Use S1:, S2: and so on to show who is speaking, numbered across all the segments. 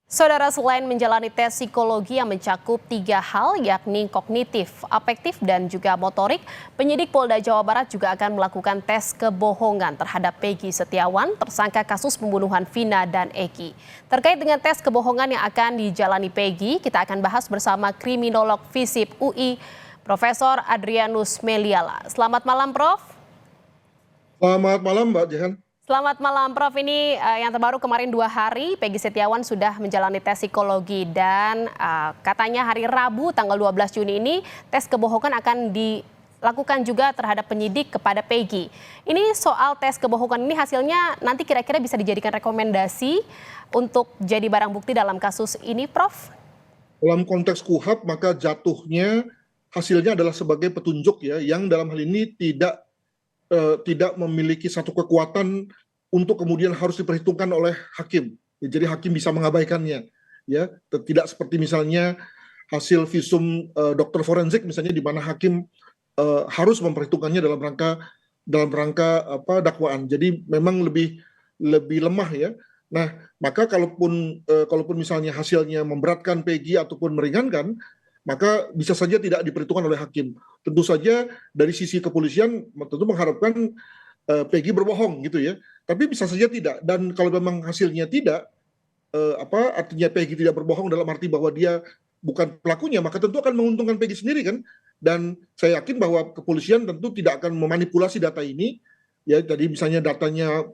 S1: Saudara, selain menjalani tes psikologi yang mencakup 3 hal, yakni kognitif, afektif, dan juga motorik, penyidik Polda Jawa Barat juga akan melakukan tes kebohongan terhadap Peggy Setiawan, tersangka kasus pembunuhan Vina dan Eki. Terkait dengan tes kebohongan yang akan dijalani Peggy, kita akan bahas bersama kriminolog FISIP UI, Profesor Adrianus Meliala. Selamat malam, Prof.
S2: Selamat malam, Mbak Jehan.
S1: Selamat malam, Prof. Ini yang terbaru kemarin 2 hari, Peggy Setiawan sudah menjalani tes psikologi dan katanya hari Rabu tanggal 12 Juni ini tes kebohongan akan dilakukan juga terhadap penyidik kepada Peggy. Ini soal tes kebohongan ini hasilnya nanti kira-kira bisa dijadikan rekomendasi untuk jadi barang bukti dalam kasus ini, Prof?
S2: Dalam konteks KUHAP, maka jatuhnya hasilnya adalah sebagai petunjuk ya, yang dalam hal ini tidak memiliki satu kekuatan untuk kemudian harus diperhitungkan oleh hakim. Ya, jadi hakim bisa mengabaikannya, ya. Tidak seperti misalnya hasil visum dokter forensik misalnya, di mana hakim harus memperhitungkannya dalam rangka dakwaan. Jadi memang lebih lemah ya. Nah, maka kalaupun misalnya hasilnya memberatkan Peggy ataupun meringankan, maka bisa saja tidak diperhitungkan oleh hakim. Tentu saja dari sisi kepolisian tentu mengharapkan Peggy berbohong gitu ya. Tapi bisa saja tidak. Dan kalau memang hasilnya tidak, artinya Peggy tidak berbohong dalam arti bahwa dia bukan pelakunya, maka tentu akan menguntungkan Peggy sendiri kan. Dan saya yakin bahwa kepolisian tentu tidak akan memanipulasi data ini. Ya, jadi misalnya datanya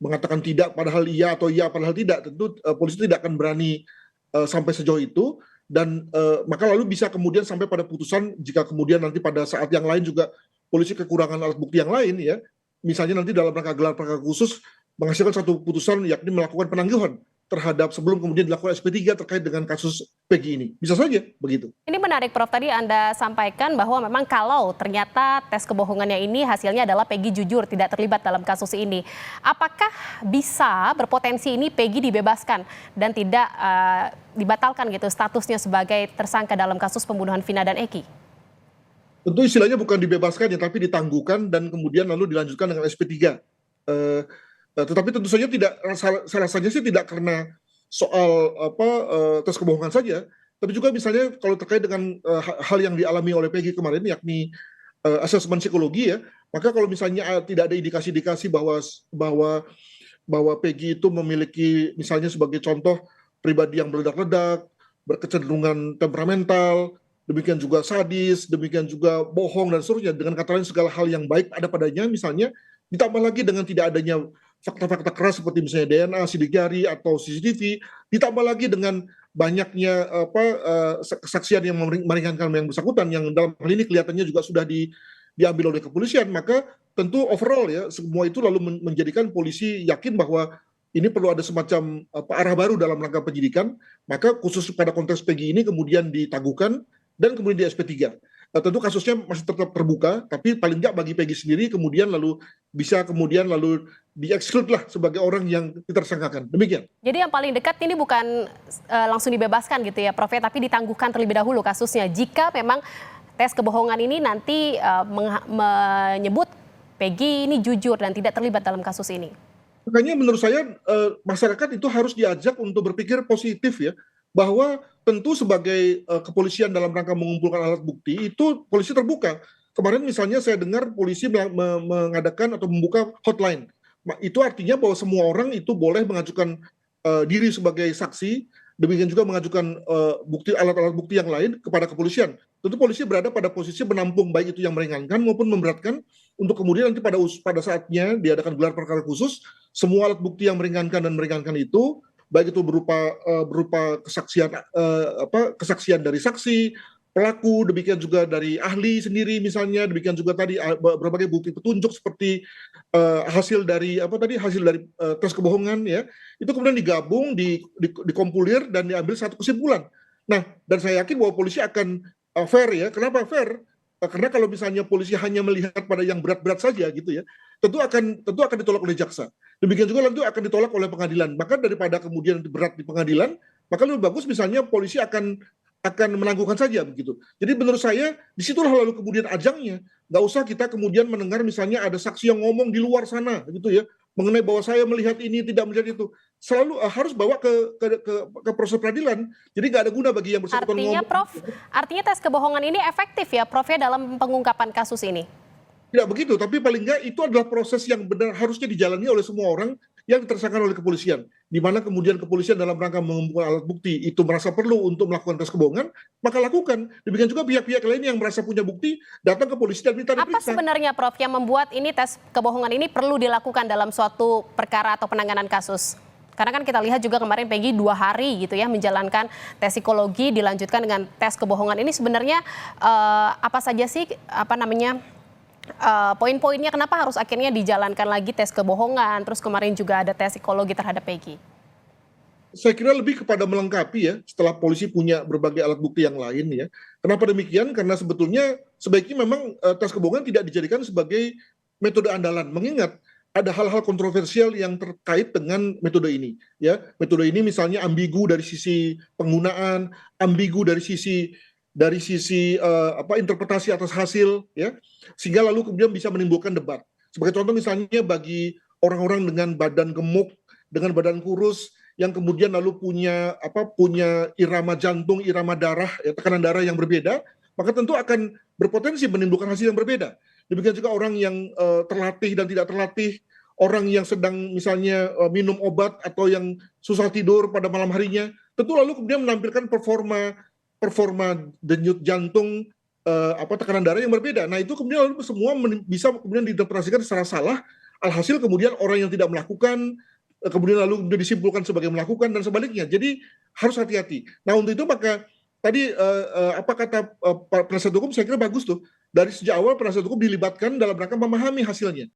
S2: mengatakan tidak padahal iya atau iya padahal tidak, tentu polisi tidak akan berani sampai sejauh itu. Dan maka lalu bisa kemudian sampai pada putusan jika kemudian nanti pada saat yang lain juga polisi kekurangan alat bukti yang lain ya, misalnya nanti dalam rangka gelar perkara khusus menghasilkan satu putusan yakni melakukan penangguhan terhadap sebelum kemudian dilakukan SP3 terkait dengan kasus Peggy ini. Bisa saja begitu.
S1: Ini menarik, Prof. Tadi Anda sampaikan bahwa memang kalau ternyata tes kebohongannya ini hasilnya adalah Peggy jujur tidak terlibat dalam kasus ini. Apakah bisa berpotensi ini Peggy dibebaskan dan tidak dibatalkan gitu statusnya sebagai tersangka dalam kasus pembunuhan Vina dan Eki?
S2: Tentu istilahnya bukan dibebaskan ya, tapi ditangguhkan dan kemudian lalu dilanjutkan dengan SP3. Tetapi tentu saja tidak, saya rasanya sih tidak karena soal tes kebohongan saja, tapi juga misalnya kalau terkait dengan hal yang dialami oleh Peggy kemarin, yakni asesmen psikologi ya, maka kalau misalnya tidak ada indikasi-indikasi bahwa Peggy itu memiliki misalnya sebagai contoh pribadi yang meledak-ledak, berkecenderungan temperamental, demikian juga sadis, demikian juga bohong dan seterusnya, dengan kata lain segala hal yang baik ada padanya misalnya, ditambah lagi dengan tidak adanya fakta-fakta keras seperti misalnya DNA, sidik jari atau CCTV, ditambah lagi dengan banyaknya kesaksian yang meringankan yang bersangkutan, yang dalam hal ini kelihatannya juga sudah diambil oleh kepolisian, maka tentu overall ya semua itu lalu menjadikan polisi yakin bahwa ini perlu ada semacam arah baru dalam rangka penyidikan, maka khusus pada konteks Peggy ini kemudian ditangguhkan dan kemudian di SP3. Tentu kasusnya masih tetap terbuka, tapi paling nggak bagi Peggy sendiri kemudian lalu bisa kemudian lalu di-exclude lah sebagai orang yang ditersangkakan. Demikian.
S1: Jadi yang paling dekat ini bukan langsung dibebaskan gitu ya, Prof, tapi ditangguhkan terlebih dahulu kasusnya. Jika memang tes kebohongan ini nanti menyebut Peggy ini jujur dan tidak terlibat dalam kasus ini.
S2: Makanya menurut saya masyarakat itu harus diajak untuk berpikir positif ya, bahwa tentu sebagai kepolisian dalam rangka mengumpulkan alat bukti itu polisi terbuka. Kemarin misalnya saya dengar polisi mengadakan atau membuka hotline. Itu artinya bahwa semua orang itu boleh mengajukan diri sebagai saksi, demikian juga mengajukan alat-alat bukti yang lain kepada kepolisian. Tentu polisi berada pada posisi menampung baik itu yang meringankan maupun memberatkan, untuk kemudian nanti pada saatnya diadakan gelar perkara khusus, semua alat bukti yang meringankan itu baik itu berupa kesaksian dari saksi, pelaku, demikian juga dari ahli sendiri misalnya, demikian juga tadi berbagai bukti petunjuk seperti hasil dari tes kebohongan ya, itu kemudian digabung, dikompulir dan diambil satu kesimpulan. Nah, dan saya yakin bahwa polisi akan fair ya. Kenapa fair? Karena kalau misalnya polisi hanya melihat pada yang berat-berat saja gitu ya, tentu akan ditolak oleh jaksa. Demikian juga tentu akan ditolak oleh pengadilan. Maka daripada kemudian berat di pengadilan, maka lebih bagus misalnya polisi akan menangguhkan saja begitu. Jadi menurut saya disitulah lalu kemudian ajangnya. Nggak usah kita kemudian mendengar misalnya ada saksi yang ngomong di luar sana gitu ya, mengenai bahwa saya melihat ini tidak melihat itu. selalu harus bawa ke proses peradilan. Jadi nggak ada guna bagi yang bersangkutan
S1: Artinya,
S2: ngomong.
S1: Prof, artinya tes kebohongan ini efektif ya, Prof, ya, dalam pengungkapan kasus ini?
S2: Tidak begitu, tapi paling nggak itu adalah proses yang benar harusnya dijalani oleh semua orang yang ditersangkakan oleh kepolisian. Di mana kemudian kepolisian dalam rangka mengumpulkan alat bukti itu merasa perlu untuk melakukan tes kebohongan, maka lakukan. Demikian juga pihak-pihak lain yang merasa punya bukti, datang ke polisi dan minta
S1: Apa
S2: diperiksa.
S1: sebenarnya, Prof, yang membuat ini tes kebohongan ini perlu dilakukan dalam suatu perkara atau penanganan kasus? Karena kan kita lihat juga kemarin Peggy 2 hari gitu ya menjalankan tes psikologi dilanjutkan dengan tes kebohongan ini sebenarnya apa saja sih poin-poinnya kenapa harus akhirnya dijalankan lagi tes kebohongan, terus kemarin juga ada tes psikologi terhadap Peggy?
S2: Saya kira lebih kepada melengkapi ya, setelah polisi punya berbagai alat bukti yang lain ya. Kenapa demikian? Karena sebetulnya sebaiknya memang tes kebohongan tidak dijadikan sebagai metode andalan. Mengingat ada hal-hal kontroversial yang terkait dengan metode ini ya. Metode ini misalnya ambigu dari sisi penggunaan, ambigu dari sisi interpretasi atas hasil ya, sehingga lalu kemudian bisa menimbulkan debat. Sebagai contoh misalnya bagi orang-orang dengan badan gemuk, dengan badan kurus yang kemudian lalu punya irama jantung, irama darah, ya, tekanan darah yang berbeda, maka tentu akan berpotensi menimbulkan hasil yang berbeda. Demikian juga orang yang terlatih dan tidak terlatih, orang yang sedang misalnya minum obat atau yang susah tidur pada malam harinya, tentu lalu kemudian menampilkan performa denyut jantung, tekanan darah yang berbeda. Nah itu kemudian lalu semua bisa kemudian diinterpretasikan secara salah, alhasil kemudian orang yang tidak melakukan, kemudian lalu disimpulkan sebagai melakukan dan sebaliknya. Jadi harus hati-hati. Nah untuk itu maka tadi apa kata penasihat hukum saya kira bagus tuh. Dari sejak awal penasihat hukum dilibatkan dalam rangka memahami hasilnya.